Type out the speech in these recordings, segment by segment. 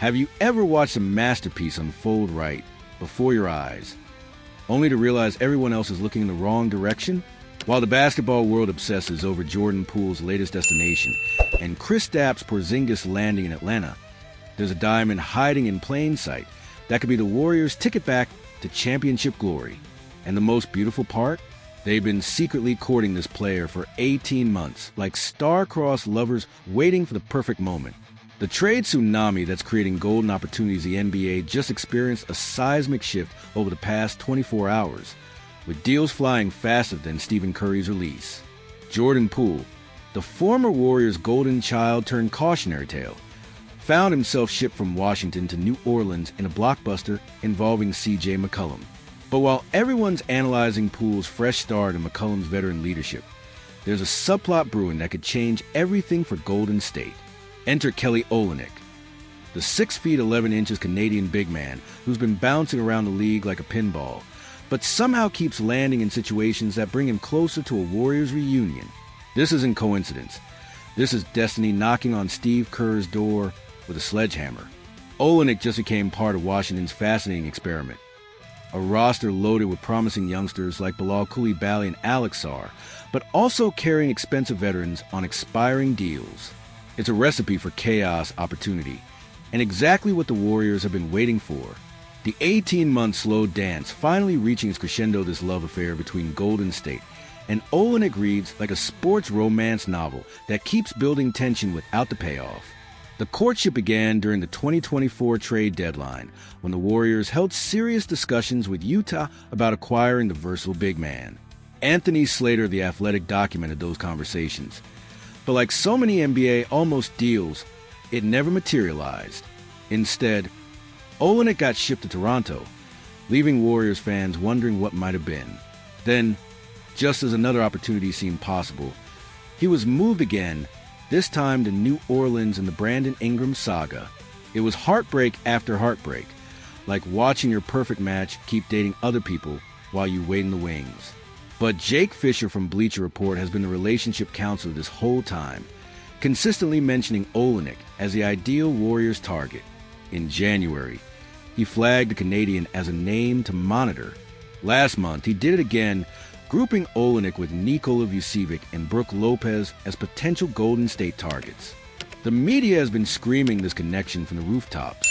Have you ever watched a masterpiece unfold right before your eyes, only to realize everyone else is looking in the wrong direction? While the basketball world obsesses over Jordan Poole's latest destination and Kristaps Porzingis' landing in Atlanta, there's a diamond hiding in plain sight that could be the Warriors' ticket back to championship glory. And the most beautiful part? They've been secretly courting this player for 18 months, like star-crossed lovers waiting for the perfect moment. The trade tsunami that's creating golden opportunities the NBA just experienced a seismic shift over the past 24 hours, with deals flying faster than Stephen Curry's release. Jordan Poole, the former Warriors' golden child turned cautionary tale, found himself shipped from Washington to New Orleans in a blockbuster involving C.J. McCollum. But while everyone's analyzing Poole's fresh start and McCollum's veteran leadership, there's a subplot brewing that could change everything for Golden State. Enter Kelly Olynyk, the 6 feet 11 inches Canadian big man who's been bouncing around the league like a pinball, but somehow keeps landing in situations that bring him closer to a Warriors reunion. This isn't coincidence. This is destiny knocking on Steve Kerr's door with a sledgehammer. Olynyk just became part of Washington's fascinating experiment, a roster loaded with promising youngsters like Bilal Coulibaly and Alex Sarr, but also carrying expensive veterans on expiring deals. It's a recipe for chaos opportunity, and exactly what the Warriors have been waiting for. The 18-month slow dance finally reaching its crescendo, this love affair between Golden State and Olynyk reads like a sports romance novel that keeps building tension without the payoff. The courtship began during the 2024 trade deadline, when the Warriors held serious discussions with Utah about acquiring the versatile big man. Anthony Slater of The Athletic documented those conversations. But like so many NBA almost deals, it never materialized. Instead, Olynyk got shipped to Toronto, leaving Warriors fans wondering what might have been. Then, just as another opportunity seemed possible, he was moved again, this time to New Orleans in the Brandon Ingram saga. It was heartbreak after heartbreak, like watching your perfect match keep dating other people while you wait in the wings. But Jake Fisher from Bleacher Report has been the relationship counselor this whole time, consistently mentioning Olynyk as the ideal Warriors target. In January, he flagged the Canadian as a name to monitor. Last month, he did it again, grouping Olynyk with Nikola Vucevic and Brook Lopez as potential Golden State targets. The media has been screaming this connection from the rooftops.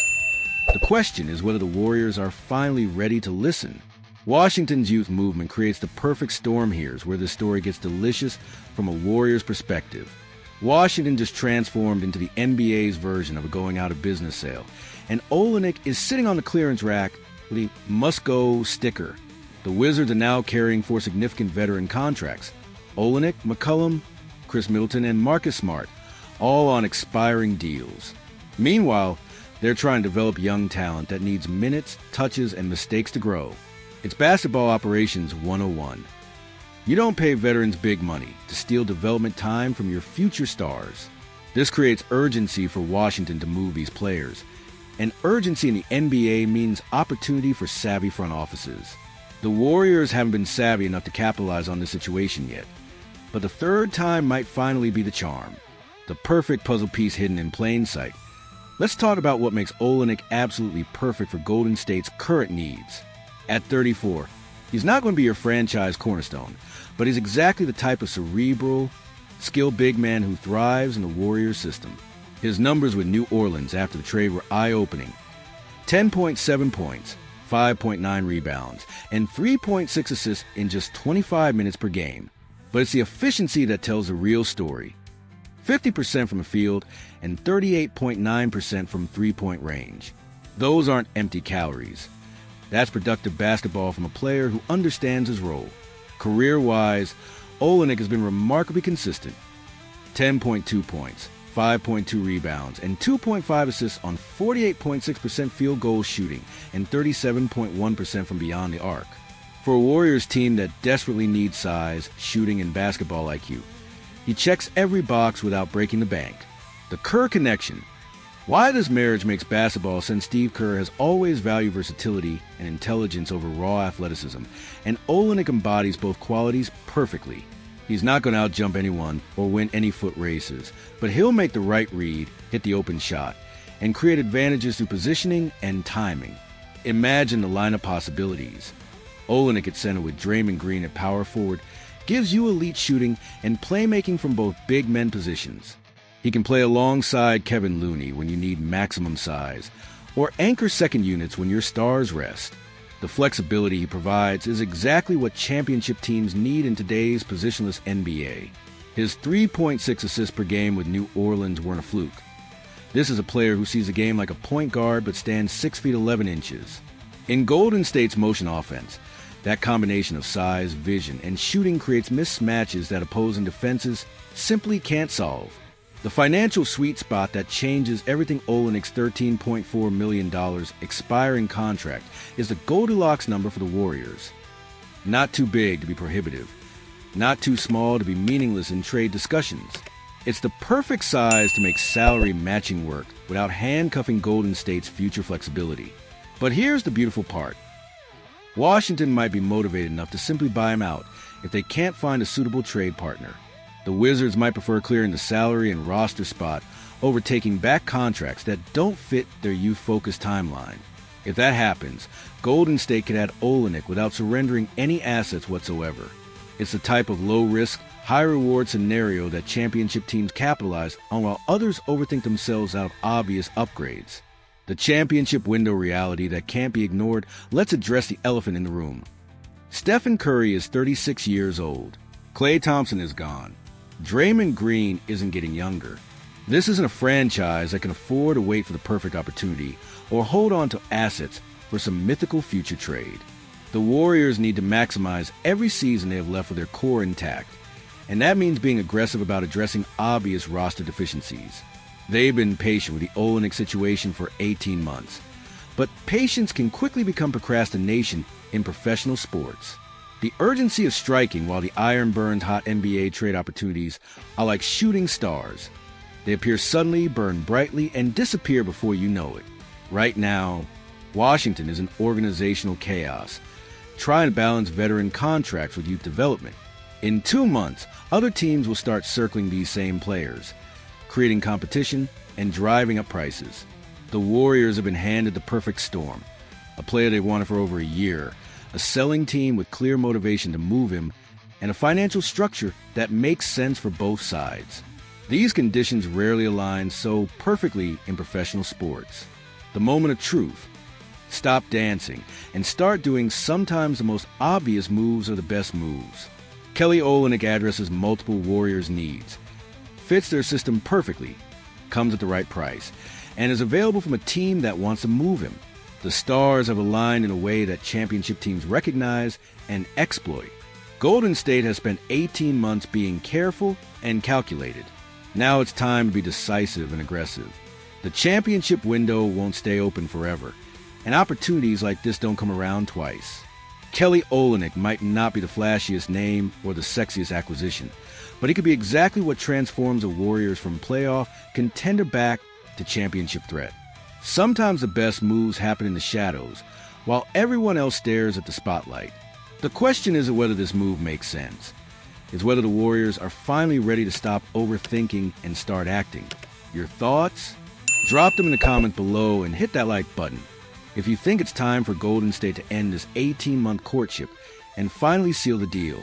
The question is whether the Warriors are finally ready to listen. Washington's youth movement creates the perfect storm here, where the story gets delicious from a Warriors perspective. Washington just transformed into the NBA's version of a going-out-of-business sale, and Olynyk is sitting on the clearance rack with a must-go sticker. The Wizards are now carrying 4 significant veteran contracts: Olynyk, McCollum, Chris Middleton, and Marcus Smart, all on expiring deals. Meanwhile, they're trying to develop young talent that needs minutes, touches, and mistakes to grow. It's basketball operations 101. You don't pay veterans big money to steal development time from your future stars. This creates urgency for Washington to move these players. And urgency in the NBA means opportunity for savvy front offices. The Warriors haven't been savvy enough to capitalize on this situation yet. But the third time might finally be the charm. The perfect puzzle piece hidden in plain sight. Let's talk about what makes Olynyk absolutely perfect for Golden State's current needs. At 34, he's not going to be your franchise cornerstone, but he's exactly the type of cerebral, skilled big man who thrives in the Warriors system. His numbers with New Orleans after the trade were eye-opening. 10.7 points, 5.9 rebounds, and 3.6 assists in just 25 minutes per game. But it's the efficiency that tells the real story. 50% from the field and 38.9% from three-point range. Those aren't empty calories. That's productive basketball from a player who understands his role. Career-wise, Olynyk has been remarkably consistent. 10.2 points, 5.2 rebounds, and 2.5 assists on 48.6% field goal shooting and 37.1% from beyond the arc. For a Warriors team that desperately needs size, shooting, and basketball IQ, he checks every box without breaking the bank. The Kerr connection. Why this marriage makes basketball, since Steve Kerr has always valued versatility and intelligence over raw athleticism, and Olynyk embodies both qualities perfectly. He's not going to outjump anyone or win any foot races, but he'll make the right read, hit the open shot, and create advantages through positioning and timing. Imagine the lineup possibilities. Olynyk at center with Draymond Green at power forward gives you elite shooting and playmaking from both big men positions. He can play alongside Kevin Looney when you need maximum size, or anchor second units when your stars rest. The flexibility he provides is exactly what championship teams need in today's positionless NBA. His 3.6 assists per game with New Orleans weren't a fluke. This is a player who sees the game like a point guard but stands 6 feet 11 inches. In Golden State's motion offense, that combination of size, vision, and shooting creates mismatches that opposing defenses simply can't solve. The financial sweet spot that changes everything. Olynyk's $13.4 million expiring contract is the Goldilocks number for the Warriors. Not too big to be prohibitive, not too small to be meaningless in trade discussions. It's the perfect size to make salary matching work without handcuffing Golden State's future flexibility. But here's the beautiful part. Washington might be motivated enough to simply buy him out if they can't find a suitable trade partner. The Wizards might prefer clearing the salary and roster spot over taking back contracts that don't fit their youth-focused timeline. If that happens, Golden State could add Olynyk without surrendering any assets whatsoever. It's the type of low-risk, high-reward scenario that championship teams capitalize on while others overthink themselves out of obvious upgrades. The championship window reality that can't be ignored. Let's address the elephant in the room. Stephen Curry is 36 years old. Klay Thompson is gone. Draymond Green isn't getting younger. This isn't a franchise that can afford to wait for the perfect opportunity or hold on to assets for some mythical future trade. The Warriors need to maximize every season they have left with their core intact, and that means being aggressive about addressing obvious roster deficiencies. They've been patient with the Olynyk situation for 18 months, but patience can quickly become procrastination in professional sports. The urgency of striking while the iron burns hot NBA trade opportunities are like shooting stars. They appear suddenly, burn brightly, and disappear before you know it. Right now, Washington is in organizational chaos, trying to balance veteran contracts with youth development. In 2 months, other teams will start circling these same players, creating competition and driving up prices. The Warriors have been handed the perfect storm, a player they wanted for over a year, a selling team with clear motivation to move him, and a financial structure that makes sense for both sides. These conditions rarely align so perfectly in professional sports. The moment of truth. Stop dancing and start doing sometimes the most obvious moves are the best moves. Kelly Olynyk addresses multiple Warriors' needs, fits their system perfectly, comes at the right price, and is available from a team that wants to move him. The stars have aligned in a way that championship teams recognize and exploit. Golden State has spent 18 months being careful and calculated. Now it's time to be decisive and aggressive. The championship window won't stay open forever, and opportunities like this don't come around twice. Kelly Olynyk might not be the flashiest name or the sexiest acquisition, but he could be exactly what transforms the Warriors from playoff contender back to championship threat. Sometimes the best moves happen in the shadows, while everyone else stares at the spotlight. The question isn't whether this move makes sense. It's whether the Warriors are finally ready to stop overthinking and start acting. Your thoughts? Drop them in the comments below and hit that like button. If you think it's time for Golden State to end this 18-month courtship and finally seal the deal,